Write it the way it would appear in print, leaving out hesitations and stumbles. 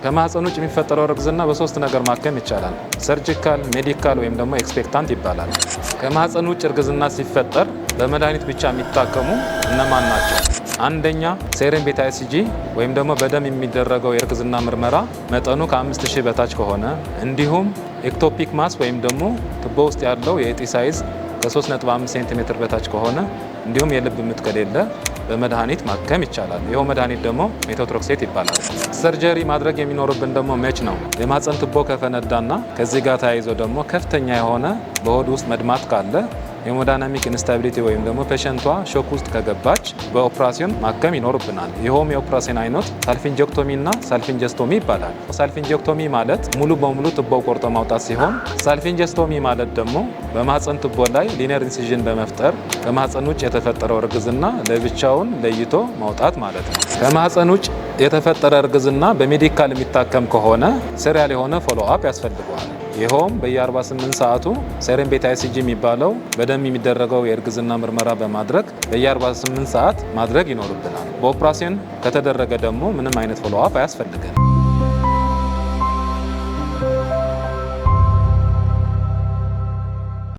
ከማህፀን ውጭ የሚፈጠረው እርግዝና በሶስት ነገር ማከም ይቻላል። ሰርጂካል፣ ሜዲካል ወይም ደግሞ ኤክስፔክታንት ይባላል። ከማህፀን ውጭ እርግዝና ሲፈጠር በመድኃኒት ብቻ የሚታከሙ እነማን ናቸው? አንደኛ ሴረም ቤታ ኢሲጂ ወይም ደግሞ በደም የሚደረገው የእርግዝና ምርመራ መጠኑ ከ5000 በታች ከሆነ፣ እንዲሁም ኤክቶፒክ ማስ ወይም ደግሞ ቱቦ ውስጥ ያለው የእጢ ሳይዝ ከ3.5 ሴንቲሜትር በታች ከሆነ፣ እንዲሁም የልብ ምት ከሌለ በመድኃኒት ማከም ይቻላል። ይኸው መድኃኒት ደግሞ ሜቶትሮክሴት ይባላል። ሰርጀሪ ማድረግ የሚኖርብን ደግሞ መች ነው? የማህፀን ቱቦ ከፈነዳና ከዚህ ጋር ተያይዞ ደግሞ ከፍተኛ የሆነ በሆድ ውስጥ መድማት ካለ፣ ሄሞዳይናሚክ ኢንስታቢሊቲ ወይም ደግሞ ፔሸንቷ ሾክ ውስጥ ከገባች በኦፕራሲዮን ማከም ይኖርብናል። ይኸውም የኦፕራሲዮን አይነት ሳልፊንጀክቶሚ እና ሳልፊንጀስቶሚ ይባላል። ሳልፊንጀክቶሚ ማለት ሙሉ በሙሉ ቱቦው ቆርጦ ማውጣት ሲሆን፣ ሳልፊንጀስቶሚ ማለት ደግሞ በማህፀን ቱቦ ላይ ሊነር ኢንሲዥን በመፍጠር ከማህፀን ውጭ የተፈጠረው እርግዝና ለብቻውን ለይቶ ማውጣት ማለት ነው። ከማህፀን ውጭ የተፈጠረ እርግዝና በሜዲካል የሚታከም ከሆነ ሲሪያል የሆነ ፎሎ አፕ ያስፈልገዋል። ይኸውም በየ48 ሰዓቱ ሴረም ቤታ ኢሲጂ የሚባለው በደም የሚደረገው የእርግዝና ምርመራ በማድረግ በየ48 ሰዓት ማድረግ ይኖርብናል። በኦፕራሲዮን ከተደረገ ደግሞ ምንም አይነት ፎሎ አፕ አያስፈልገን።